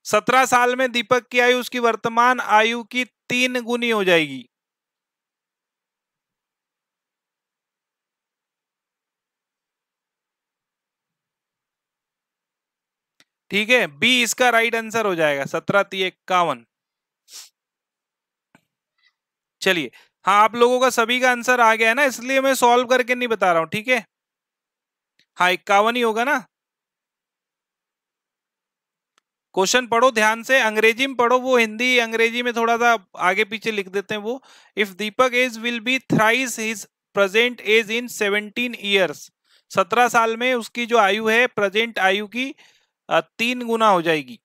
17 साल में दीपक की आयु उसकी वर्तमान आयु की 3 गुनी हो जाएगी। ठीक है, बी इसका राइट आंसर हो जाएगा, 17 × 51। चलिए, हाँ आप लोगों का सभी का आंसर आ गया है ना, इसलिए मैं सॉल्व करके नहीं बता रहा हूं, ठीक है। हाँ 51 ही होगा ना। क्वेश्चन पढ़ो ध्यान से, अंग्रेजी में पढ़ो, वो हिंदी अंग्रेजी में थोड़ा सा आगे पीछे लिख देते हैं वो। If Deepak age will be thrice his present age in 17 years, 17 साल में उसकी जो आयु है प्रेजेंट आयु की 3 गुना हो जाएगी।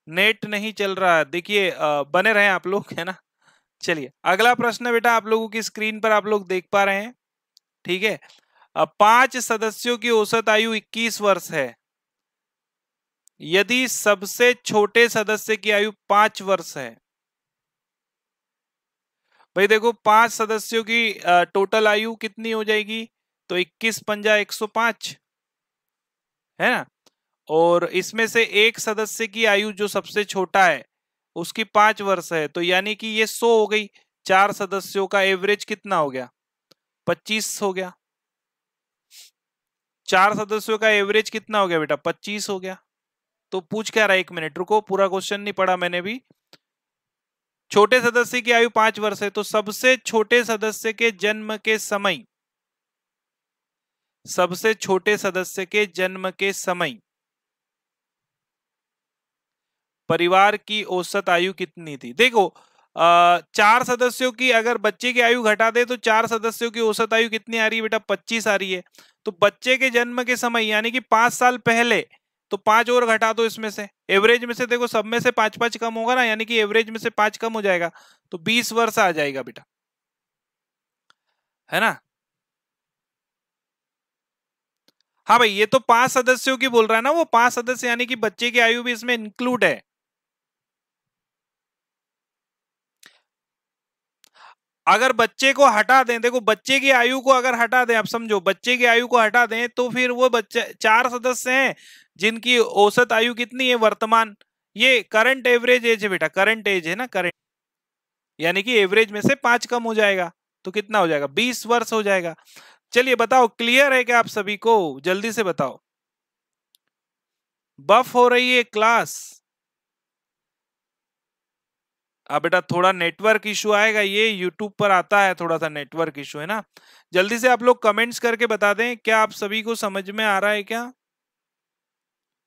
नेट नहीं चल रहा है, देखिए बने रहे आप लोग, है ना। चलिए अगला प्रश्न बेटा आप लोगों की स्क्रीन पर आप लोग देख पा रहे हैं, ठीक है। 5 सदस्यों की औसत आयु 21 वर्ष है, यदि सबसे छोटे सदस्य की आयु 5 वर्ष है। भाई देखो 5 सदस्यों की टोटल आयु कितनी हो जाएगी, तो 21 पंजा 105, है ना। और इसमें से एक सदस्य की आयु जो सबसे छोटा है उसकी 5 वर्ष है, तो यानी कि ये 100 हो गई। 4 सदस्यों का एवरेज कितना हो गया, 25 हो गया। 4 सदस्यों का एवरेज कितना हो गया बेटा, 25 हो गया। तो पूछ क्या रहा है, 1 मिनट रुको, पूरा क्वेश्चन नहीं पढ़ा मैंने भी। छोटे सदस्य की आयु 5 वर्ष है, तो सबसे छोटे सदस्य के जन्म के समय, सबसे छोटे सदस्य के जन्म के समय परिवार की औसत आयु कितनी थी। देखो 4 सदस्यों की अगर बच्चे की आयु घटा दे तो 4 सदस्यों की औसत आयु कितनी आ रही है बेटा, 25 आ रही है। तो बच्चे के जन्म के समय यानी कि 5 साल पहले, तो 5 और घटा दो इसमें से, एवरेज में से देखो सब में से 5-5 कम होगा ना, यानी कि एवरेज में से 5 कम हो जाएगा, तो 20 वर्ष आ जाएगा बेटा, है ना। हाँ भाई ये तो 5 सदस्यों की बोल रहा है ना, वो 5 सदस्य यानी कि बच्चे की आयु भी इसमें इंक्लूड है। अगर बच्चे को हटा दें, देखो बच्चे की आयु को अगर हटा दें, आप समझो बच्चे की आयु को हटा दें, तो फिर वो बच्चे 4 सदस्य हैं जिनकी औसत आयु कितनी है वर्तमान, ये करंट एवरेज एज है बेटा, करंट एज है ना, करंट, यानी कि एवरेज में से 5 कम हो जाएगा, तो कितना हो जाएगा, 20 वर्ष हो जाएगा। चलिए बताओ क्लियर है क्या आप सभी को, जल्दी से बताओ। बफ हो रही है क्लास। अब बेटा थोड़ा नेटवर्क इशू आएगा, ये यूट्यूब पर आता है थोड़ा सा नेटवर्क इशू, है ना। जल्दी से आप लोग कमेंट्स करके बता दें, क्या आप सभी को समझ में आ रहा है क्या,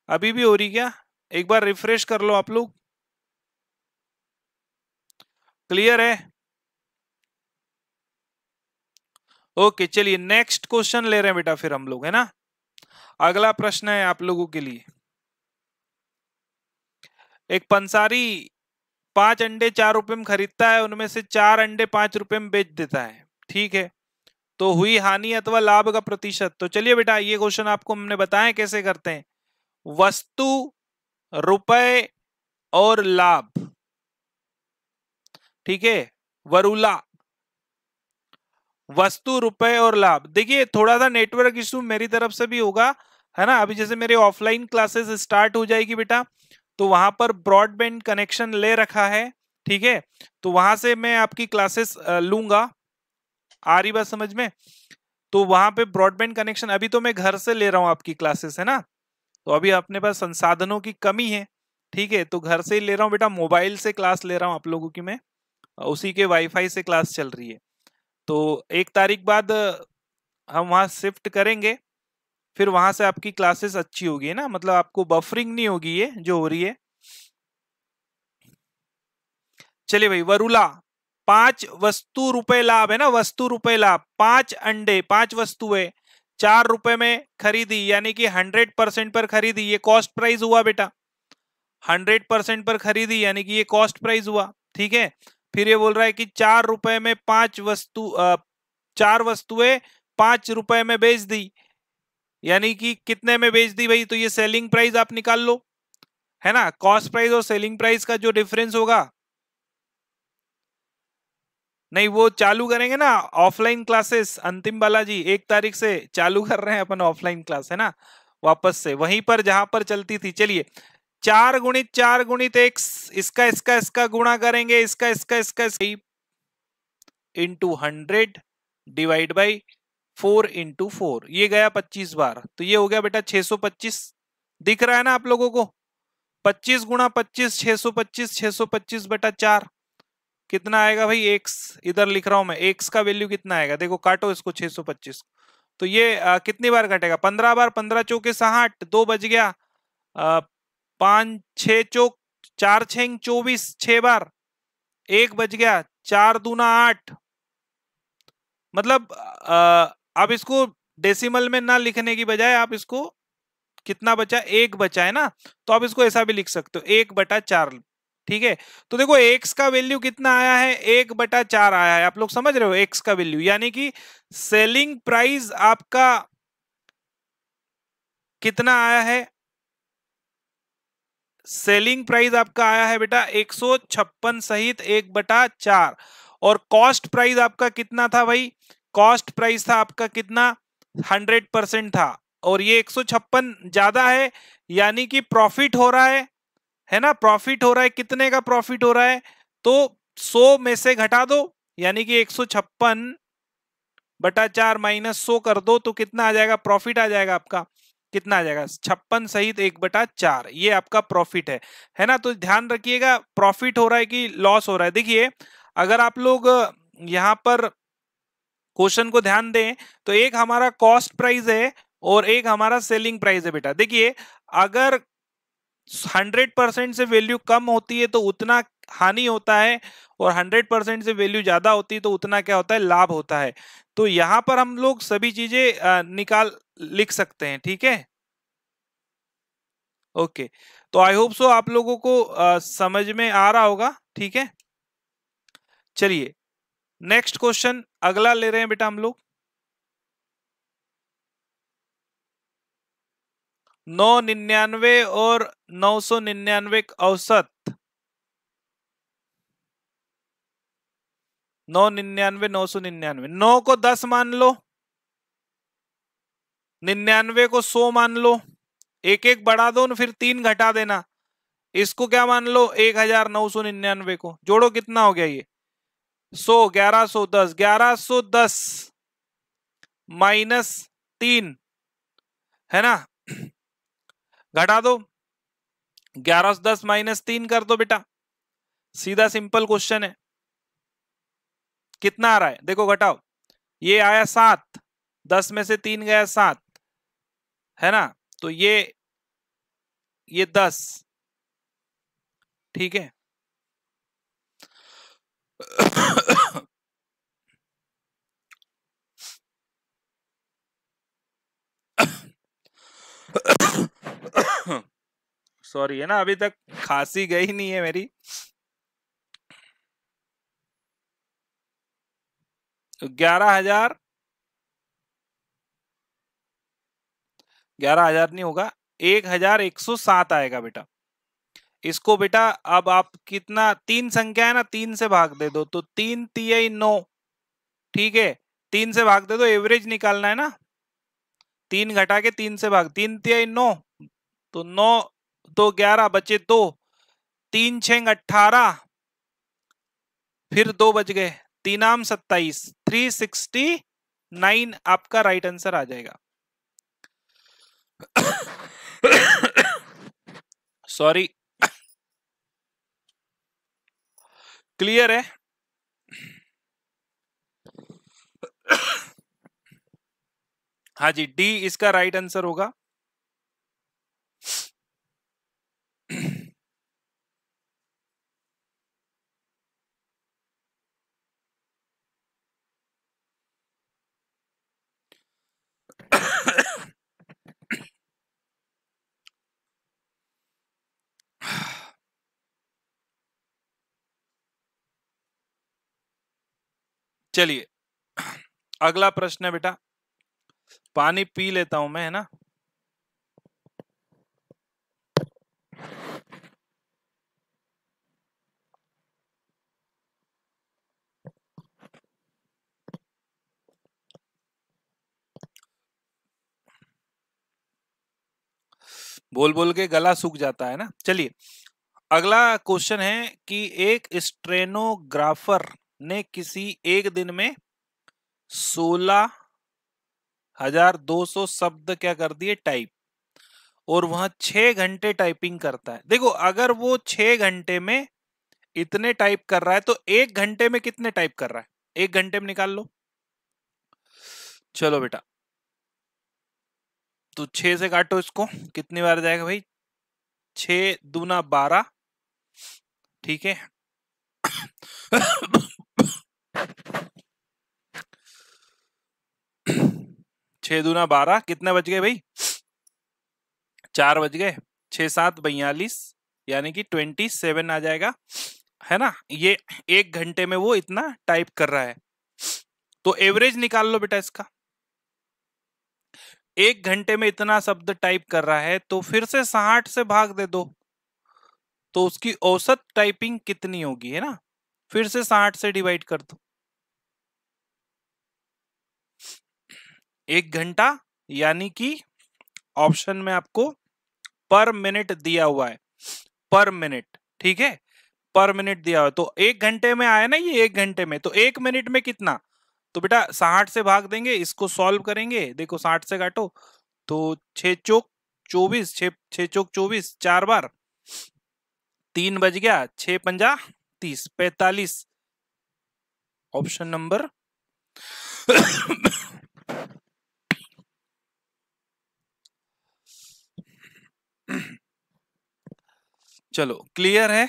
अभी भी हो रही क्या, एक बार रिफ्रेश कर लो आप लोग। क्लियर है, ओके। चलिए नेक्स्ट क्वेश्चन ले रहे हैं बेटा फिर हम लोग, है ना। अगला प्रश्न है आप लोगों के लिए। एक पंसारी 5 अंडे 4 रुपए में खरीदता है, उनमें से 4 अंडे 5 रुपए में बेच देता है, ठीक है। तो हुई हानि अथवा लाभ का प्रतिशत। तो चलिए बेटा ये क्वेश्चन आपको हमने बताया कैसे करते हैं। वस्तु रुपए और लाभ, ठीक है। वरूला, वस्तु, रुपए और लाभ। देखिए थोड़ा सा नेटवर्क इशू मेरी तरफ से भी होगा, है ना। अभी जैसे मेरे ऑफलाइन क्लासेस स्टार्ट हो जाएगी बेटा, तो वहां पर ब्रॉडबैंड कनेक्शन ले रखा है, ठीक है। तो वहां से मैं आपकी क्लासेस लूंगा, आ रही बात समझ में। तो वहां पे ब्रॉडबैंड कनेक्शन, अभी तो मैं घर से ले रहा हूं आपकी क्लासेस, है ना। तो अभी अपने पास संसाधनों की कमी है, ठीक है। तो घर से ही ले रहा हूँ बेटा, मोबाइल से क्लास ले रहा हूँ आप लोगों की मैं, उसी के वाईफाई से क्लास चल रही है। तो 1 तारीख बाद हम वहां शिफ्ट करेंगे, फिर वहां से आपकी क्लासेस अच्छी होगी ना, मतलब आपको बफरिंग नहीं होगी ये जो हो रही है। चलिए भाई, वरुला, 5 वस्तु रुपए लाभ, है ना, वस्तु रुपए लाभ। 5 अंडे, 5 वस्तुएं, 4 रुपए में खरीदी, यानी कि 100% पर खरीदी, ये कॉस्ट प्राइस हुआ बेटा। 100% पर खरीदी यानी कि ये कॉस्ट प्राइस हुआ, ठीक है। फिर ये बोल रहा है कि 4 रुपए में 4 वस्तुएं 5 रुपए में बेच दी, यानी कि कितने में बेच दी भाई, तो ये सेलिंग प्राइस आप निकाल लो, है ना। कॉस्ट प्राइस और सेलिंग प्राइस का जो डिफरेंस होगा, नहीं वो चालू करेंगे ना ऑफलाइन क्लासेस, अंतिम बालाजी 1 तारीख से चालू कर रहे हैं अपन ऑफलाइन क्लास, है ना, वापस से वहीं पर जहां पर चलती थी। चलिए, 4 गुणित 4 गुणित x, इसका इसका इसका गुणा करेंगे, इसका इसका इसका इंटू 100 डिवाइड बाई 4 इंटू 4, ये गया 25 बार, तो ये हो गया बेटा 625। दिख रहा है ना आप लोगों को, 25 गुणा 25, 625, 625/4 कितना आएगा भाई, एक्स। इधर लिख रहा हूं मैं, एक्स का वैल्यू कितना आएगा, देखो काटो इसको 625, तो ये कितनी बार कटेगा, 15 बार। 15 चौके 60, 2 बज गया। 5 6 चौक 4 6 24, 6 बार, 1 बज गया। 4 दूना 8, मतलब आप इसको डेसिमल में ना लिखने की बजाय आप इसको, कितना बचा, 1 बचा है ना, तो आप इसको ऐसा भी लिख सकते हो, 1/4, ठीक है। तो देखो एक्स का वैल्यू कितना आया है, 1/4 आया है, आप लोग समझ रहे हो एक्स का वैल्यू, यानी कि सेलिंग प्राइस आपका कितना आया है, सेलिंग प्राइस आपका आया है बेटा 156 सहित 1/4। और कॉस्ट प्राइस आपका कितना था भाई, कॉस्ट प्राइस था आपका कितना, 100% था, और ये 156 ज्यादा है, यानी कि प्रॉफिट हो रहा है ना, प्रॉफिट हो रहा है। कितने का प्रॉफिट हो रहा है, तो 100 में से घटा दो, यानी कि 156/4 -100 कर दो, तो कितना आ जाएगा, प्रॉफिट आ जाएगा आपका, कितना आ जाएगा, 56 सहित 1/4, ये आपका प्रॉफिट है ना। तो ध्यान रखिएगा प्रॉफिट हो रहा है कि लॉस हो रहा है। देखिए अगर आप लोग यहां पर क्वेश्चन को ध्यान दें, तो एक हमारा कॉस्ट प्राइस है और एक हमारा सेलिंग प्राइस है बेटा। देखिए अगर 100% से वैल्यू कम होती है तो उतना हानि होता है, और 100% से वैल्यू ज्यादा होती है तो उतना क्या होता है, लाभ होता है। तो यहां पर हम लोग सभी चीजें निकाल लिख सकते हैं, ठीक है। ओके, तो आई होप सो आप लोगों को समझ में आ रहा होगा, ठीक है। चलिए नेक्स्ट क्वेश्चन अगला ले रहे हैं बेटा हम लोग। 999 और 999 औसत, 999 999, 9 को 10 मान लो, 99 को 100 मान लो, एक एक बढ़ा दो, फिर 3 घटा देना, इसको क्या मान लो, 1999 को जोड़ो, कितना हो गया ये 100, 1110, 1110 -3, है ना, घटा दो, 1110 -3 कर दो बेटा, सीधा सिंपल क्वेश्चन है। कितना आ रहा है देखो, घटाओ, ये आया 7, 10 में से 3 गया 7, है ना, तो ये 10, ठीक है। सॉरी, है ना, अभी तक खांसी गई नहीं है मेरी। 11,000, 11,000 नहीं होगा, 1,107 आएगा बेटा, इसको बेटा अब आप कितना, 3 संख्या है ना, 3 से भाग दे दो, तो 3 तिहाई 9, ठीक है, 3 से भाग दे दो, एवरेज निकालना है ना, 3 घटा के 3 से भाग, 3 तिहाई 9, तो 9 तो 11 बचे 2, 3 6 18, फिर 2 बच गए, 3 आम 27, 369 आपका राइट आंसर आ जाएगा। सॉरी, क्लियर है? हाँ जी, डी इसका राइट आंसर होगा। चलिए अगला प्रश्न है बेटा, पानी पी लेता हूं मैं, है ना। बोल बोल के गला सूख जाता है ना। चलिए अगला क्वेश्चन है कि एक स्टेनोग्राफर ने किसी एक दिन में 16,200 शब्द क्या कर दिए, टाइप, और वह 6 घंटे टाइपिंग करता है। देखो अगर वो 6 घंटे में इतने टाइप कर रहा है तो 1 घंटे में कितने टाइप कर रहा है, 1 घंटे में निकाल लो। चलो बेटा, तो 6 से काटो इसको, कितनी बार जाएगा भाई, 6 दूना 12, ठीक है। 6 दूना 12, कितने बच गए भाई, 4 बज गए, 6 7 42, यानी कि 27 आ जाएगा, है ना। ये 1 घंटे में वो इतना टाइप कर रहा है, तो एवरेज निकाल लो बेटा इसका। 1 घंटे में इतना शब्द टाइप कर रहा है तो फिर से 60 से भाग दे दो, तो उसकी औसत टाइपिंग कितनी होगी, है ना। फिर से 60 से डिवाइड कर दो, 1 घंटा, यानी कि ऑप्शन में आपको पर मिनट दिया हुआ है, पर मिनट, ठीक है, पर मिनट दिया हुआ है, तो 1 घंटे में आया ना ये, 1 घंटे में, तो 1 मिनट में कितना, तो बेटा 60 से भाग देंगे, इसको सॉल्व करेंगे, देखो 60 से काटो, तो 6 चौक 24, 6 चौक 24, 4 बार, 3 बज गया, 6 पंजा 30, 45, ऑप्शन नंबर चलो क्लियर है।